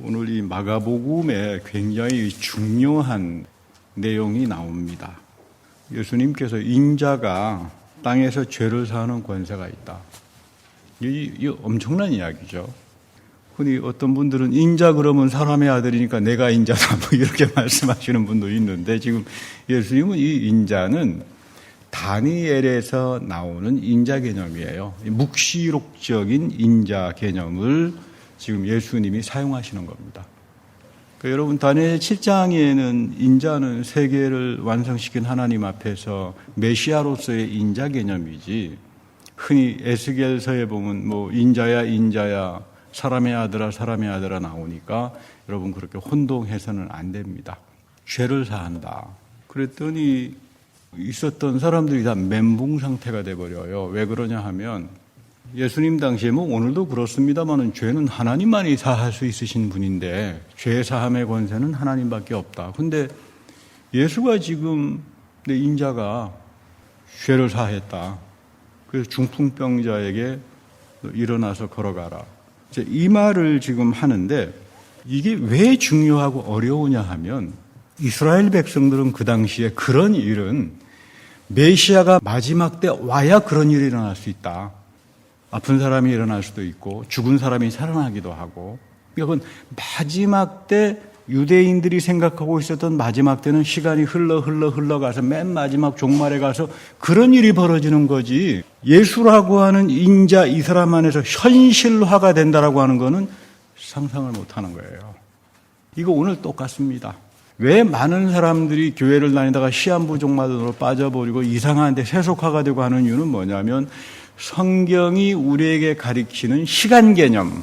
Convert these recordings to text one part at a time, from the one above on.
오늘 이 마가복음에 굉장히 중요한 내용이 나옵니다. 예수님께서 인자가 땅에서 죄를 사하는 권세가 있다. 이 엄청난 이야기죠. 흔히 어떤 분들은 인자 그러면 사람의 아들이니까 내가 인자다 뭐 이렇게 말씀하시는 분도 있는데, 지금 예수님은 이 인자는 다니엘에서 나오는 인자 개념이에요. 묵시록적인 인자 개념을 지금 예수님이 사용하시는 겁니다. 그러니까 여러분, 다니엘 7장에는 인자는 세계를 완성시킨 하나님 앞에서 메시아로서의 인자 개념이지, 흔히 에스겔서에 보면 뭐 인자야 사람의 아들아 나오니까 여러분 그렇게 혼동해서는 안 됩니다. 죄를 사한다. 그랬더니 있었던 사람들이 다 멘붕 상태가 돼버려요. 왜 그러냐 하면, 예수님 당시에 뭐 오늘도 그렇습니다만은 죄는 하나님만이 사할 수 있으신 분인데 죄 사함의 권세는 하나님밖에 없다. 근데 예수가 지금 내 인자가 죄를 사했다. 그래서 중풍병자에게 일어나서 걸어가라. 이 말을 지금 하는데, 이게 왜 중요하고 어려우냐 하면, 이스라엘 백성들은 그 당시에 그런 일은 메시아가 마지막 때 와야 그런 일이 일어날 수 있다. 아픈 사람이 일어날 수도 있고 죽은 사람이 살아나기도 하고, 이건 마지막 때 유대인들이 생각하고 있었던 마지막 때는 시간이 흘러가서 맨 마지막 종말에 가서 그런 일이 벌어지는 거지, 예수라고 하는 인자 이 사람 안에서 현실화가 된다라고 하는 거는 상상을 못하는 거예요. 이거 오늘 똑같습니다. 왜 많은 사람들이 교회를 다니다가 시한부 종말로 빠져버리고 이상한 데 세속화가 되고 하는 이유는 뭐냐면, 성경이 우리에게 가르치는 시간 개념,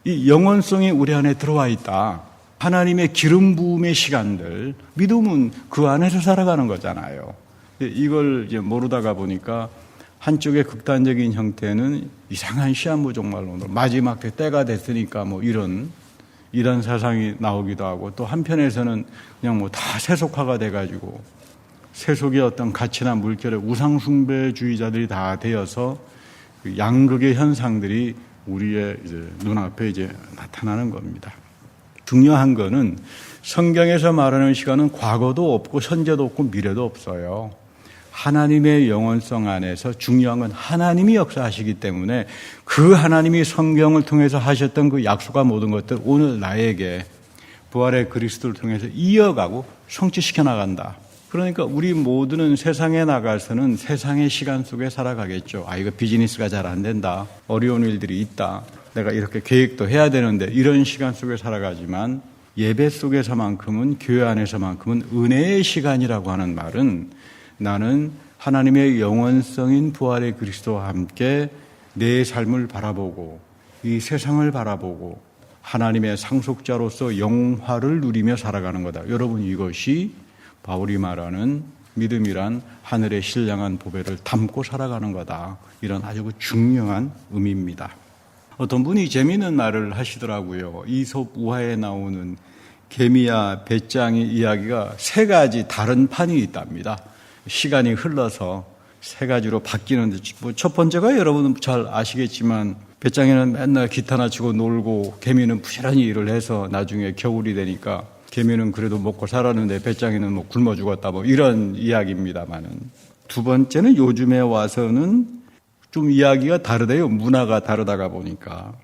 이 영원성이 우리 안에 들어와 있다. 하나님의 기름 부음의 시간들, 믿음은 그 안에서 살아가는 거잖아요. 이걸 이제 모르다가 보니까 한쪽의 극단적인 형태는 이상한 시한부 종말론으로 마지막 때가 됐으니까 뭐 이런 사상이 나오기도 하고, 또 한편에서는 그냥 뭐 다 세속화가 돼가지고 세속의 어떤 가치나 물결의 우상숭배주의자들이 다 되어서 양극의 현상들이 우리의 이제 눈앞에 이제 나타나는 겁니다. 중요한 거는 성경에서 말하는 시간은 과거도 없고 현재도 없고 미래도 없어요. 하나님의 영원성 안에서 중요한 건 하나님이 역사하시기 때문에 그 하나님이 성경을 통해서 하셨던 그 약속한 모든 것들 오늘 나에게 부활의 그리스도를 통해서 이어가고 성취시켜 나간다. 그러니까 우리 모두는 세상에 나가서는 세상의 시간 속에 살아가겠죠. 이거 비즈니스가 잘 안 된다. 어려운 일들이 있다. 내가 이렇게 계획도 해야 되는데 이런 시간 속에 살아가지만, 예배 속에서만큼은, 교회 안에서만큼은 은혜의 시간이라고 하는 말은, 나는 하나님의 영원성인 부활의 그리스도와 함께 내 삶을 바라보고 이 세상을 바라보고 하나님의 상속자로서 영화를 누리며 살아가는 거다. 여러분, 이것이 바울이 말하는 믿음이란 하늘의 신령한 보배를 담고 살아가는 거다. 이런 아주 중요한 의미입니다. 어떤 분이 재미있는 말을 하시더라고요. 이솝 우화에 나오는 개미와 배짱의 이야기가 세 가지 다른 판이 있답니다. 시간이 흘러서 세 가지로 바뀌는데, 첫 번째가 여러분은 잘 아시겠지만, 배짱이는 맨날 기타나 치고 놀고 개미는 부지런히 일을 해서 나중에 겨울이 되니까 개미는 그래도 먹고 살았는데 배짱이는 뭐 굶어 죽었다, 뭐 이런 이야기입니다만은, 두 번째는 요즘에 와서는 좀 이야기가 다르대요. 문화가 다르다가 보니까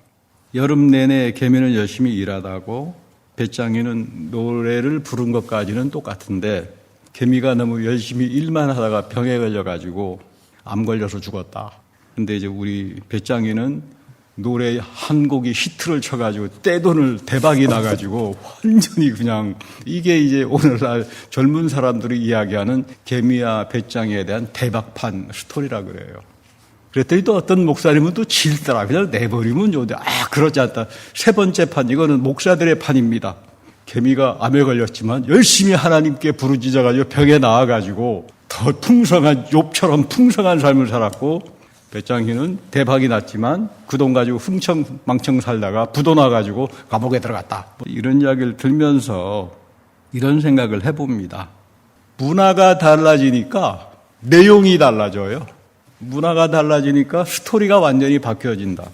여름 내내 개미는 열심히 일하다고 배짱이는 노래를 부른 것까지는 똑같은데, 개미가 너무 열심히 일만 하다가 병에 걸려가지고 암 걸려서 죽었다. 근데 이제 우리 배짱이는 노래 한 곡이 히트를 쳐가지고 떼돈을 대박이 나가지고 완전히 그냥, 이게 이제 오늘날 젊은 사람들이 이야기하는 개미와 배짱이에 대한 대박판 스토리라 그래요. 그랬더니 또 어떤 목사님은 또 질더라. 그냥 내버리면 좋은데, 그렇지 않다. 세 번째 판, 이거는 목사들의 판입니다. 개미가 암에 걸렸지만 열심히 하나님께 부르짖어가지고 병에 나와가지고 더 풍성한, 욥처럼 풍성한 삶을 살았고, 배짱이는 대박이 났지만 그 돈 가지고 흥청망청 살다가 부도 나가지고 감옥에 들어갔다. 이런 이야기를 들면서 이런 생각을 해봅니다. 문화가 달라지니까 내용이 달라져요. 문화가 달라지니까 스토리가 완전히 바뀌어진다.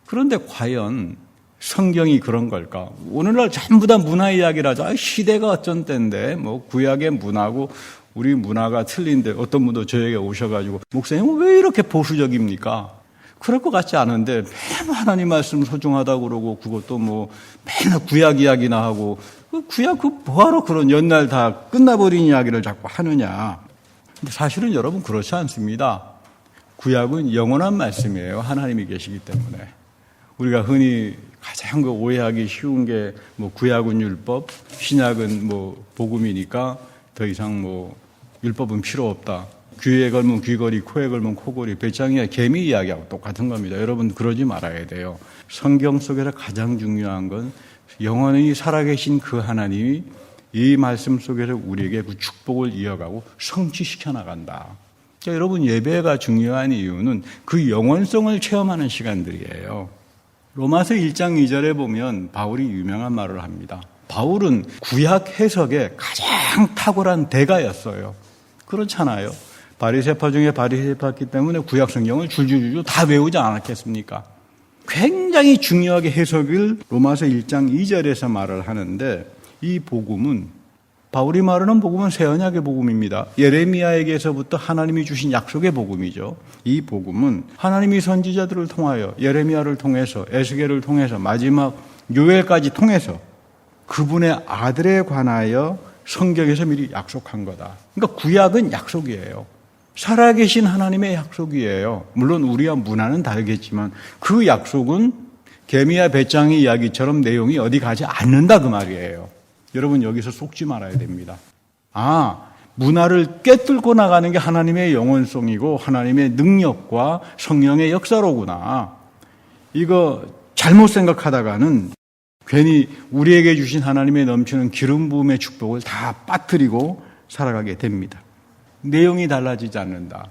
그런데 과연 성경이 그런 걸까? 오늘날 전부 다 문화 이야기를 하죠. 시대가 어쩐 때인데, 구약의 문화고 우리 문화가 틀린데 어떤 분도 저에게 오셔가지고, 목사님 왜 이렇게 보수적입니까? 그럴 것 같지 않은데, 맨날 하나님 말씀 소중하다고 그러고, 그것도 맨날 구약 이야기나 하고, 구약 뭐하러 그런 옛날 다 끝나버린 이야기를 자꾸 하느냐. 근데 사실은 여러분 그렇지 않습니다. 구약은 영원한 말씀이에요. 하나님이 계시기 때문에. 우리가 흔히 가장 오해하기 쉬운 게 구약은 율법, 신약은 복음이니까 더 이상 율법은 필요 없다. 귀에 걸면 귀걸이, 코에 걸면 코걸이, 배짱이야 개미 이야기하고 똑같은 겁니다. 여러분 그러지 말아야 돼요. 성경 속에서 가장 중요한 건 영원히 살아계신 그 하나님이 이 말씀 속에서 우리에게 그 축복을 이어가고 성취시켜 나간다. 여러분 예배가 중요한 이유는 그 영원성을 체험하는 시간들이에요. 로마서 1장 2절에 보면 바울이 유명한 말을 합니다. 바울은 구약 해석에 가장 탁월한 대가였어요. 그렇잖아요. 바리새파 중에 바리새파였기 때문에 구약 성경을 줄줄줄 다 외우지 않았겠습니까? 굉장히 중요하게 해석을 로마서 1장 2절에서 말을 하는데 이 복음은 바울이 말하는 복음은 새 언약의 복음입니다. 예레미야에게서부터 하나님이 주신 약속의 복음이죠. 이 복음은 하나님이 선지자들을 통하여 예레미야를 통해서 에스겔을 통해서 마지막 요엘까지 통해서 그분의 아들에 관하여 성경에서 미리 약속한 거다. 그러니까 구약은 약속이에요. 살아계신 하나님의 약속이에요. 물론 우리와 문화는 다르겠지만 그 약속은 개미와 배짱이 이야기처럼 내용이 어디 가지 않는다 그 말이에요. 여러분 여기서 속지 말아야 됩니다. 문화를 꿰뚫고 나가는 게 하나님의 영원성이고 하나님의 능력과 성령의 역사로구나. 이거 잘못 생각하다가는 괜히 우리에게 주신 하나님의 넘치는 기름 부음의 축복을 다 빠뜨리고 살아가게 됩니다. 내용이 달라지지 않는다.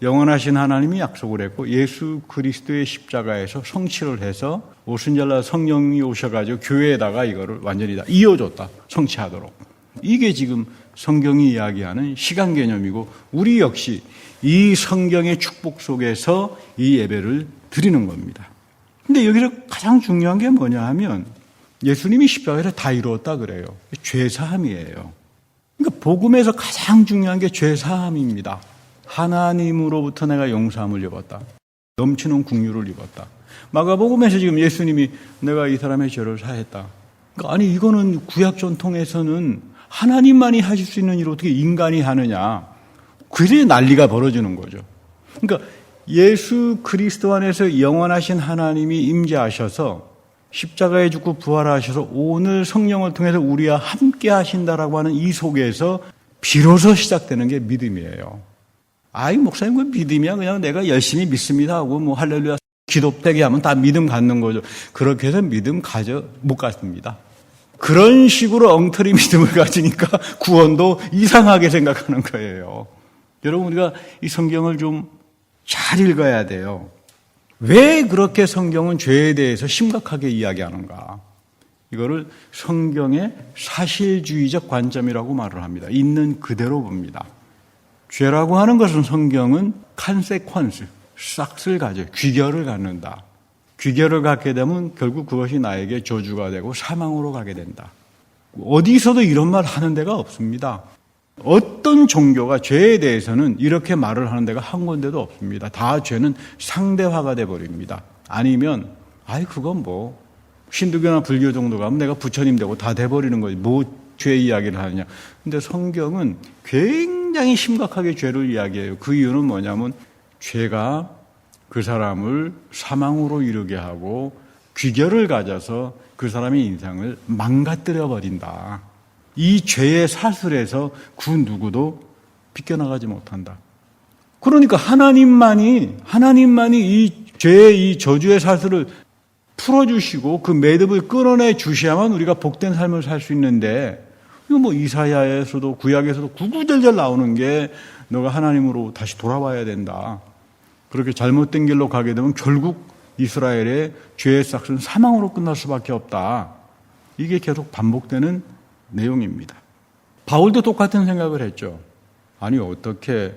영원하신 하나님이 약속을 했고 예수 그리스도의 십자가에서 성취를 해서 오순절날 성령이 오셔가지고 교회에다가 이거를 완전히 다 이어줬다. 성취하도록. 이게 지금 성경이 이야기하는 시간 개념이고 우리 역시 이 성경의 축복 속에서 이 예배를 드리는 겁니다. 근데 여기서 가장 중요한 게 뭐냐 하면 예수님이 십자가에서 다 이루었다 그래요. 죄사함이에요. 그러니까 복음에서 가장 중요한 게 죄사함입니다. 하나님으로부터 내가 용서함을 입었다. 넘치는 긍휼을 입었다. 마가복음에서 지금 예수님이 내가 이 사람의 죄를 사했다. 그러니까 아니 이거는 구약 전통에서는 하나님만이 하실 수 있는 일을 어떻게 인간이 하느냐. 그래서 난리가 벌어지는 거죠. 그러니까 예수 그리스도 안에서 영원하신 하나님이 임재하셔서 십자가에 죽고 부활하셔서 오늘 성령을 통해서 우리와 함께 하신다라고 하는 이 속에서 비로소 시작되는 게 믿음이에요. 목사님 그 믿음이야 그냥 내가 열심히 믿습니다 하고 할렐루야 기도되게 하면 다 믿음 갖는 거죠. 그렇게 해서 믿음 못 갖습니다. 그런 식으로 엉터리 믿음을 가지니까 구원도 이상하게 생각하는 거예요. 여러분 우리가 이 성경을 좀 잘 읽어야 돼요. 왜 그렇게 성경은 죄에 대해서 심각하게 이야기하는가? 이거를 성경의 사실주의적 관점이라고 말을 합니다. 있는 그대로 봅니다. 죄라고 하는 것은 성경은 컨세퀀스, 싹을 가져요. 귀결을 갖는다. 귀결을 갖게 되면 결국 그것이 나에게 저주가 되고 사망으로 가게 된다. 어디서도 이런 말 하는 데가 없습니다. 어떤 종교가 죄에 대해서는 이렇게 말을 하는 데가 한 군데도 없습니다. 다 죄는 상대화가 돼버립니다. 아니면 그건 신두교나 불교 정도 가면 내가 부처님 되고 다 돼버리는 거지. 죄 이야기를 하느냐. 근데 성경은 굉장히 심각하게 죄를 이야기해요. 그 이유는 뭐냐면 죄가 그 사람을 사망으로 이르게 하고 귀결을 가져서 그 사람의 인생을 망가뜨려 버린다. 이 죄의 사슬에서 그 누구도 비껴나가지 못한다. 그러니까 하나님만이 이 죄의 이 저주의 사슬을 풀어주시고 그 매듭을 끊어내 주셔야만 우리가 복된 삶을 살 수 있는데 이거 이사야에서도 구약에서도 구구절절 나오는 게 너가 하나님으로 다시 돌아와야 된다. 그렇게 잘못된 길로 가게 되면 결국 이스라엘의 죄의 싹은 사망으로 끝날 수밖에 없다. 이게 계속 반복되는 내용입니다. 바울도 똑같은 생각을 했죠. 어떻게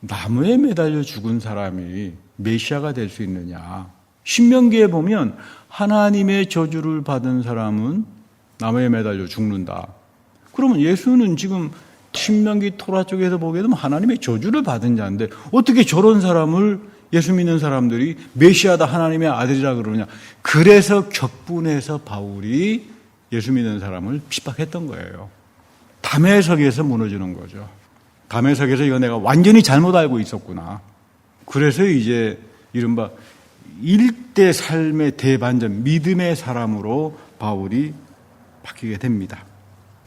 나무에 매달려 죽은 사람이 메시아가 될 수 있느냐. 신명기에 보면 하나님의 저주를 받은 사람은 나무에 매달려 죽는다. 그러면 예수는 지금 신명기 토라 쪽에서 보게 되면 하나님의 저주를 받은 자인데 어떻게 저런 사람을 예수 믿는 사람들이 메시아다 하나님의 아들이라 그러냐. 그래서 격분해서 바울이 예수 믿는 사람을 핍박했던 거예요. 담에석에서 무너지는 거죠. 담에석에서 이거 내가 완전히 잘못 알고 있었구나. 그래서 이제 이른바 일대 삶의 대반전, 믿음의 사람으로 바울이 바뀌게 됩니다.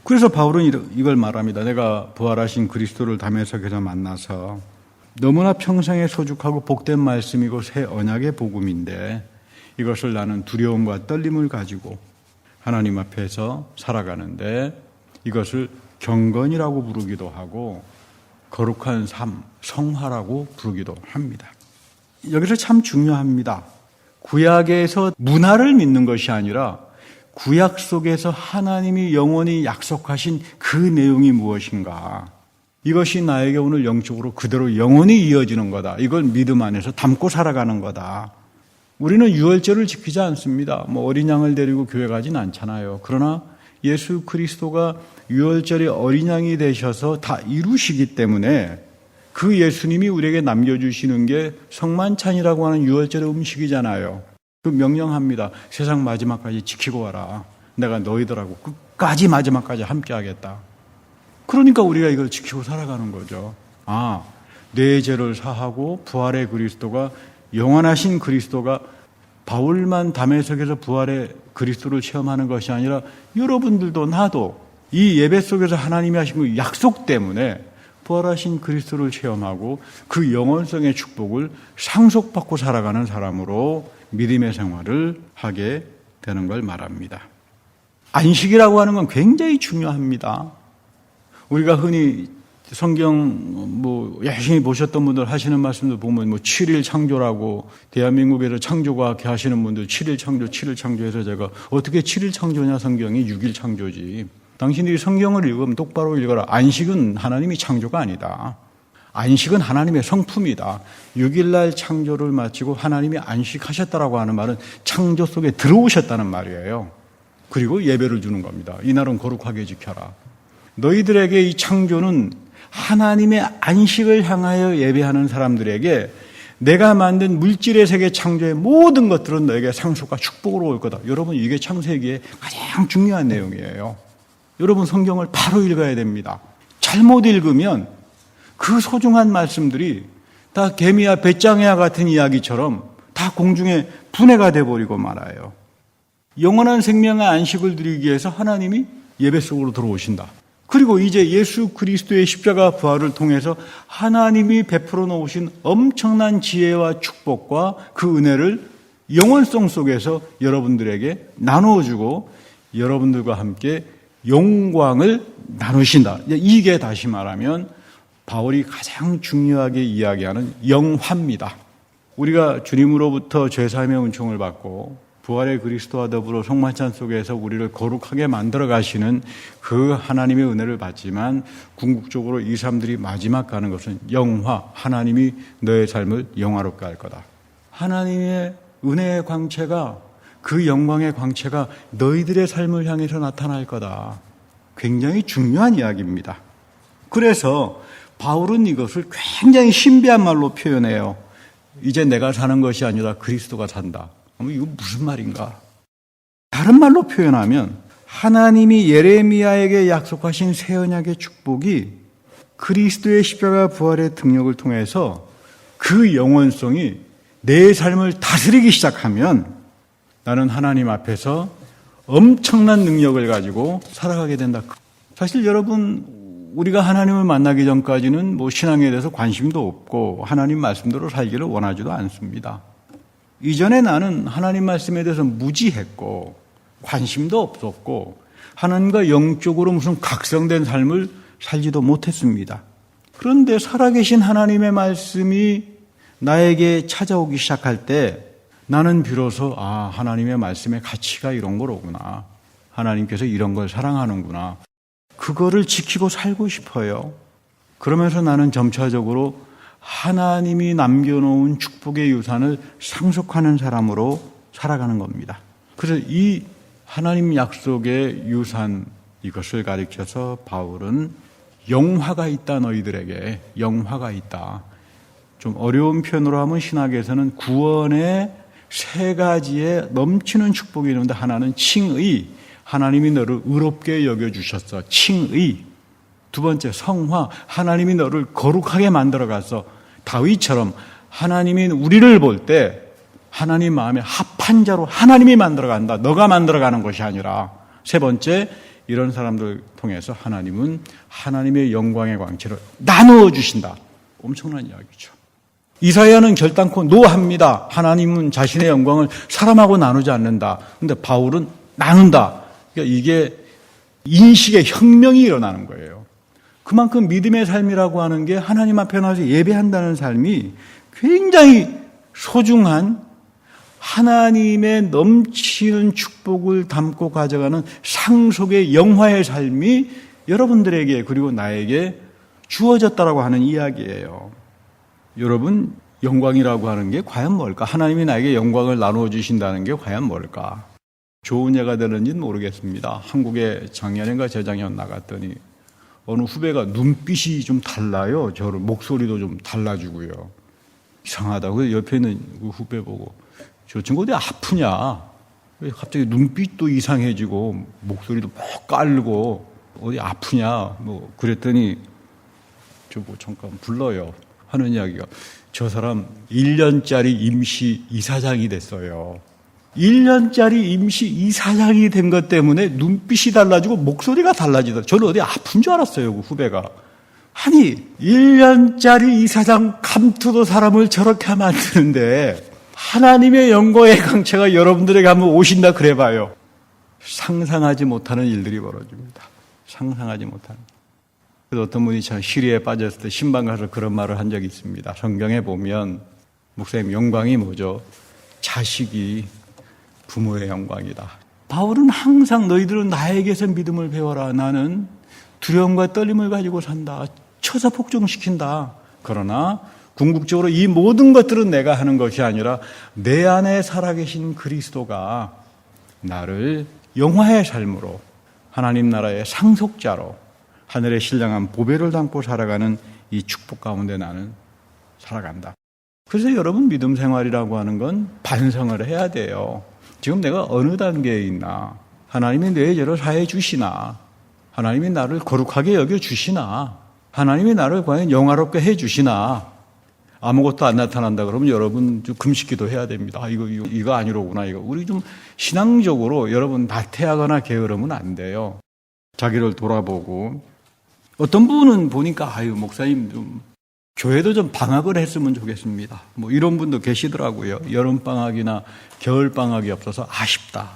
그래서 바울은 이걸 말합니다. 내가 부활하신 그리스도를 담에석에서 만나서 너무나 평생에 소중하고 복된 말씀이고 새 언약의 복음인데 이것을 나는 두려움과 떨림을 가지고 하나님 앞에서 살아가는데 이것을 경건이라고 부르기도 하고 거룩한 삶, 성화라고 부르기도 합니다. 여기서 참 중요합니다. 구약에서 문화를 믿는 것이 아니라 구약 속에서 하나님이 영원히 약속하신 그 내용이 무엇인가. 이것이 나에게 오늘 영적으로 그대로 영원히 이어지는 거다. 이걸 믿음 안에서 담고 살아가는 거다. 우리는 유월절을 지키지 않습니다. 어린 양을 데리고 교회 가진 않잖아요. 그러나 예수 그리스도가 유월절에 어린 양이 되셔서 다 이루시기 때문에 그 예수님이 우리에게 남겨주시는 게 성만찬이라고 하는 유월절의 음식이잖아요. 그 명령합니다. 세상 마지막까지 지키고 와라. 내가 너희들하고 끝까지 마지막까지 함께 하겠다. 그러니까 우리가 이걸 지키고 살아가는 거죠. 내 죄를 사하고 부활의 그리스도가 영원하신 그리스도가 바울만 담에석에서 부활의 그리스도를 체험하는 것이 아니라 여러분들도 나도 이 예배 속에서 하나님이 하신 그 약속 때문에 부활하신 그리스도를 체험하고 그 영원성의 축복을 상속받고 살아가는 사람으로 믿음의 생활을 하게 되는 걸 말합니다. 안식이라고 하는 건 굉장히 중요합니다. 우리가 흔히 성경 열심히 보셨던 분들 하시는 말씀도 보면 7일 창조라고 대한민국에서 창조과학 하시는 분들 7일 창조해서 제가 어떻게 7일 창조냐 성경이 6일 창조지. 당신들이 성경을 읽으면 똑바로 읽어라. 안식은 하나님이 창조가 아니다. 안식은 하나님의 성품이다. 6일날 창조를 마치고 하나님이 안식하셨다라고 하는 말은 창조 속에 들어오셨다는 말이에요. 그리고 예배를 주는 겁니다. 이날은 거룩하게 지켜라. 너희들에게 이 창조는 하나님의 안식을 향하여 예배하는 사람들에게 내가 만든 물질의 세계 창조의 모든 것들은 너에게 상속과 축복으로 올 거다. 여러분 이게 창세기의 가장 중요한 내용이에요. 여러분 성경을 바로 읽어야 됩니다. 잘못 읽으면 그 소중한 말씀들이 다 개미와 배짱이와 같은 이야기처럼 다 공중에 분해가 돼버리고 말아요. 영원한 생명의 안식을 드리기 위해서 하나님이 예배 속으로 들어오신다. 그리고 이제 예수 그리스도의 십자가 부활을 통해서 하나님이 베풀어 놓으신 엄청난 지혜와 축복과 그 은혜를 영원성 속에서 여러분들에게 나누어주고 여러분들과 함께 영광을 나누신다. 이게 다시 말하면 바울이 가장 중요하게 이야기하는 영화입니다. 우리가 주님으로부터 죄사함의 은총을 받고 부활의 그리스도와 더불어 성만찬 속에서 우리를 거룩하게 만들어 가시는 그 하나님의 은혜를 받지만 궁극적으로 이 사람들이 마지막 가는 것은 영화, 하나님이 너의 삶을 영화롭게 할 거다. 하나님의 은혜의 광채가 그 영광의 광채가 너희들의 삶을 향해서 나타날 거다. 굉장히 중요한 이야기입니다. 그래서 바울은 이것을 굉장히 신비한 말로 표현해요. 이제 내가 사는 것이 아니라 그리스도가 산다. 이거 무슨 말인가? 다른 말로 표현하면 하나님이 예레미야에게 약속하신 새 언약의 축복이 그리스도의 십자가 부활의 능력을 통해서 그 영원성이 내 삶을 다스리기 시작하면 나는 하나님 앞에서 엄청난 능력을 가지고 살아가게 된다. 사실 여러분 우리가 하나님을 만나기 전까지는 신앙에 대해서 관심도 없고 하나님 말씀대로 살기를 원하지도 않습니다. 이전에 나는 하나님 말씀에 대해서 무지했고 관심도 없었고 하나님과 영적으로 무슨 각성된 삶을 살지도 못했습니다. 그런데 살아계신 하나님의 말씀이 나에게 찾아오기 시작할 때 나는 비로소 하나님의 말씀의 가치가 이런 거로구나. 하나님께서 이런 걸 사랑하는구나. 그거를 지키고 살고 싶어요. 그러면서 나는 점차적으로 하나님이 남겨놓은 축복의 유산을 상속하는 사람으로 살아가는 겁니다. 그래서 이 하나님 약속의 유산, 이것을 가리켜서 바울은 영화가 있다, 너희들에게 영화가 있다. 좀 어려운 표현으로 하면 신학에서는 구원의 세 가지의 넘치는 축복이 있는데, 하나는 칭의, 하나님이 너를 의롭게 여겨주셨어, 칭의. 두 번째 성화, 하나님이 너를 거룩하게 만들어가서 다윗처럼 하나님이 우리를 볼 때 하나님 마음에 합한 자로 하나님이 만들어간다, 너가 만들어가는 것이 아니라. 세 번째, 이런 사람들 통해서 하나님은 하나님의 영광의 광채를 나누어 주신다. 엄청난 이야기죠. 이사야는 결단코 노합니다. 하나님은 자신의 영광을 사람하고 나누지 않는다. 그런데 바울은 나눈다. 그러니까 이게 인식의 혁명이 일어나는 거예요. 그만큼 믿음의 삶이라고 하는 게 하나님 앞에 나와서 예배한다는 삶이 굉장히 소중한, 하나님의 넘치는 축복을 담고 가져가는 상속의 영화의 삶이 여러분들에게 그리고 나에게 주어졌다라고 하는 이야기예요. 여러분, 영광이라고 하는 게 과연 뭘까? 하나님이 나에게 영광을 나누어 주신다는 게 과연 뭘까? 좋은 예가 되는지는 모르겠습니다. 한국에 작년인가 재작년 나갔더니 어느 후배가 눈빛이 좀 달라요. 저를 목소리도 좀 달라지고요. 이상하다고. 그래서 옆에 있는 그 후배 보고, 저 친구 어디 아프냐? 갑자기 눈빛도 이상해지고 목소리도 막 깔고 어디 아프냐? 뭐 그랬더니 저거 잠깐 불러요. 하는 이야기가, 저 사람 1년짜리 임시 이사장이 됐어요. 1년짜리 임시 이사장이 된 것 때문에 눈빛이 달라지고 목소리가 달라지더라고요. 저는 어디 아픈 줄 알았어요, 그 후배가. 아니, 1년짜리 이사장 감투도 사람을 저렇게 만드는데 하나님의 영광의 강체가 여러분들에게 한번 오신다 그래봐요. 상상하지 못하는 일들이 벌어집니다. 상상하지 못하는. 그래서 어떤 분이 참 시리에 빠졌을 때 신방 가서 그런 말을 한 적이 있습니다. 성경에 보면, 목사님, 영광이 뭐죠? 자식이 부모의 영광이다. 바울은 항상 너희들은 나에게서 믿음을 배워라. 나는 두려움과 떨림을 가지고 산다. 쳐서 폭정시킨다. 그러나 궁극적으로 이 모든 것들은 내가 하는 것이 아니라 내 안에 살아계신 그리스도가 나를 영화의 삶으로, 하나님 나라의 상속자로, 하늘의 신령한 보배를 담고 살아가는 이 축복 가운데 나는 살아간다. 그래서 여러분, 믿음 생활이라고 하는 건 반성을 해야 돼요. 지금 내가 어느 단계에 있나? 하나님이 내 죄를 사해 주시나? 하나님이 나를 거룩하게 여겨 주시나? 하나님이 나를 과연 영화롭게 해 주시나? 아무것도 안 나타난다 그러면 여러분 좀 금식기도 해야 됩니다. 이거 아니로구나. 우리 좀 신앙적으로 여러분 나태하거나 게으르면 안 돼요. 자기를 돌아보고, 어떤 분은 보니까 목사님 좀 교회도 좀 방학을 했으면 좋겠습니다. 뭐 이런 분도 계시더라고요. 여름방학이나 겨울방학이 없어서 아쉽다.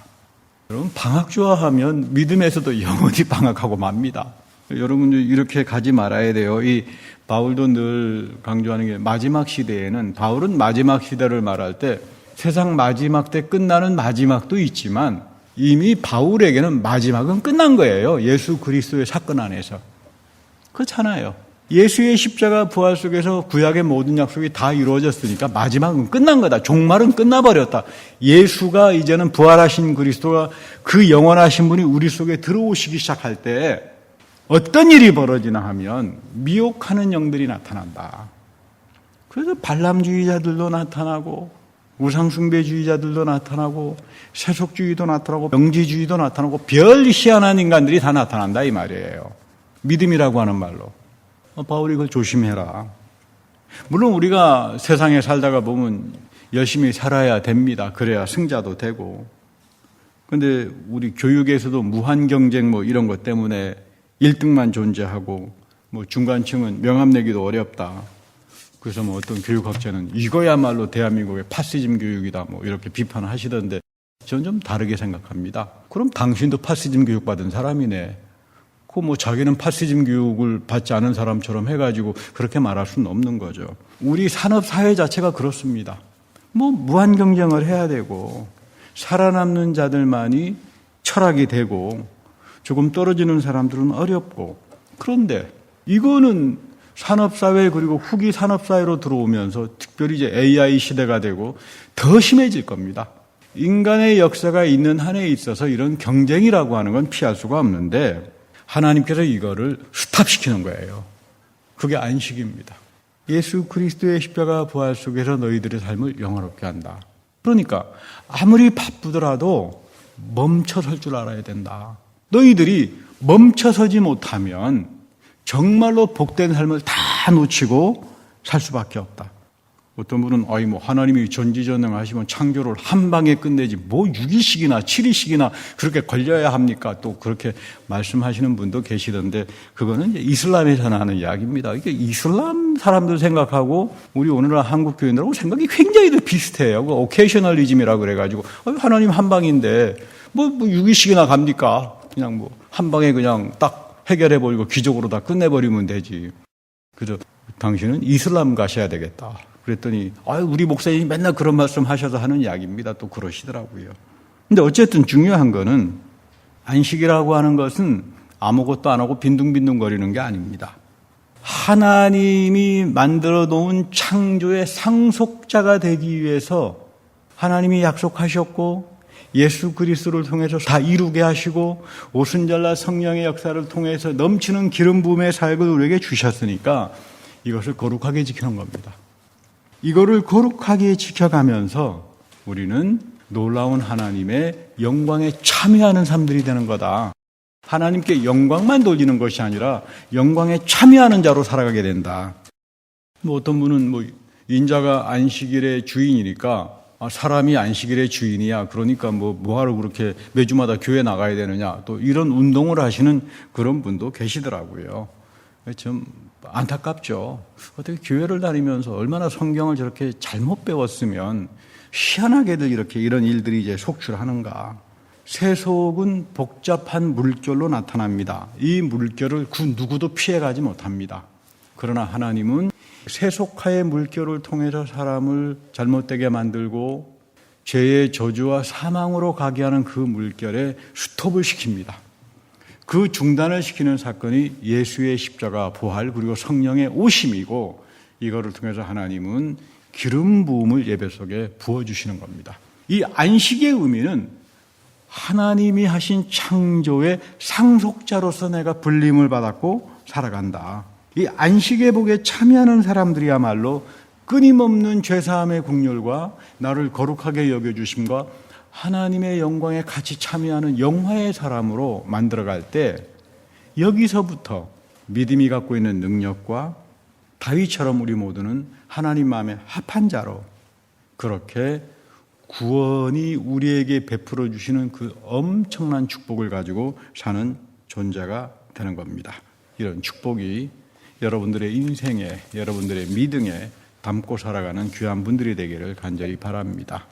여러분, 방학 좋아하면 믿음에서도 영원히 방학하고 맙니다. 여러분, 이렇게 가지 말아야 돼요. 이 바울도 늘 강조하는 게, 마지막 시대에는, 바울은 마지막 시대를 말할 때 세상 마지막 때 끝나는 마지막도 있지만 이미 바울에게는 마지막은 끝난 거예요. 예수 그리스도의 사건 안에서. 그렇잖아요. 예수의 십자가 부활 속에서 구약의 모든 약속이 다 이루어졌으니까 마지막은 끝난 거다. 종말은 끝나버렸다. 예수가 이제는 부활하신 그리스도가, 그 영원하신 분이 우리 속에 들어오시기 시작할 때 어떤 일이 벌어지나 하면 미혹하는 영들이 나타난다. 그래서 발람주의자들도 나타나고 우상숭배주의자들도 나타나고 세속주의도 나타나고 명지주의도 나타나고 별 희한한 인간들이 다 나타난다 이 말이에요. 믿음이라고 하는 말로. 바울이 그걸 조심해라. 물론 우리가 세상에 살다가 보면 열심히 살아야 됩니다. 그래야 승자도 되고. 그런데 우리 교육에서도 무한 경쟁 뭐 이런 것 때문에 1등만 존재하고, 뭐 중간층은 명함 내기도 어렵다. 그래서 뭐 어떤 교육학자는 이거야말로 대한민국의 파시즘 교육이다 뭐 이렇게 비판을 하시던데, 저는 좀 다르게 생각합니다. 그럼 당신도 파시즘 교육 받은 사람이네. 뭐 자기는 파시즘 교육을 받지 않은 사람처럼 해가지고 그렇게 말할 수는 없는 거죠. 우리 산업 사회 자체가 그렇습니다. 뭐 무한 경쟁을 해야 되고, 살아남는 자들만이 철학이 되고, 조금 떨어지는 사람들은 어렵고. 그런데 이거는 산업사회 그리고 후기 산업사회로 들어오면서 특별히 이제 AI 시대가 되고 더 심해질 겁니다. 인간의 역사가 있는 한에 있어서 이런 경쟁이라고 하는 건 피할 수가 없는데 하나님께서 이거를 스탑시키는 거예요. 그게 안식입니다. 예수 그리스도의 십자가 부활 속에서 너희들의 삶을 영화롭게 한다. 그러니까 아무리 바쁘더라도 멈춰설 줄 알아야 된다. 너희들이 멈춰서지 못하면 정말로 복된 삶을 다 놓치고 살 수밖에 없다. 어떤 분은 하나님이 전지전능하시면 창조를 한 방에 끝내지 6일씩이나 7일씩이나 그렇게 걸려야 합니까? 또 그렇게 말씀하시는 분도 계시던데 그거는 이제 이슬람에서나 하는 이야기입니다. 이게 이슬람 사람들 생각하고 우리 오늘날 한국 교인들하고 생각이 굉장히 비슷해요. 오케이셔널리즘이라고 그래가지고 하나님 한 방인데 6일씩이나 갑니까? 그냥 한 방에 그냥 딱 해결해버리고 기적으로 다 끝내버리면 되지. 그죠? 당신은 이슬람 가셔야 되겠다. 그랬더니 우리 목사님이 맨날 그런 말씀 하셔서 하는 이야기입니다. 또 그러시더라고요. 근데 어쨌든 중요한 거는 안식이라고 하는 것은 아무것도 안 하고 빈둥빈둥 거리는 게 아닙니다. 하나님이 만들어 놓은 창조의 상속자가 되기 위해서 하나님이 약속하셨고 예수 그리스도를 통해서 다 이루게 하시고 오순절날 성령의 역사를 통해서 넘치는 기름 부음의 사역을 우리에게 주셨으니까 이것을 거룩하게 지키는 겁니다. 이거를 거룩하게 지켜가면서 우리는 놀라운 하나님의 영광에 참여하는 사람들이 되는 거다. 하나님께 영광만 돌리는 것이 아니라 영광에 참여하는 자로 살아가게 된다. 어떤 분은 인자가 안식일의 주인이니까 사람이 안식일의 주인이야. 그러니까 뭐하러 그렇게 매주마다 교회 나가야 되느냐. 또 이런 운동을 하시는 그런 분도 계시더라고요. 좀 안타깝죠. 어떻게 교회를 다니면서 얼마나 성경을 저렇게 잘못 배웠으면 희한하게도 이런 일들이 이제 속출하는가. 세속은 복잡한 물결로 나타납니다. 이 물결을 그 누구도 피해가지 못합니다. 그러나 하나님은 세속화의 물결을 통해서 사람을 잘못되게 만들고 죄의 저주와 사망으로 가게 하는 그 물결에 스톱을 시킵니다. 그 중단을 시키는 사건이 예수의 십자가 부활 그리고 성령의 오심이고 이거를 통해서 하나님은 기름 부음을 예배 속에 부어주시는 겁니다. 이 안식의 의미는 하나님이 하신 창조의 상속자로서 내가 불림을 받았고 살아간다. 이 안식의 복에 참여하는 사람들이야말로 끊임없는 죄사함의 국률과 나를 거룩하게 여겨주심과 하나님의 영광에 같이 참여하는 영화의 사람으로 만들어갈 때 여기서부터 믿음이 갖고 있는 능력과 다윗처럼 우리 모두는 하나님 마음에 합한 자로 그렇게 구원이 우리에게 베풀어 주시는 그 엄청난 축복을 가지고 사는 존재가 되는 겁니다. 이런 축복이 여러분들의 인생에, 여러분들의 믿음에 담고 살아가는 귀한 분들이 되기를 간절히 바랍니다.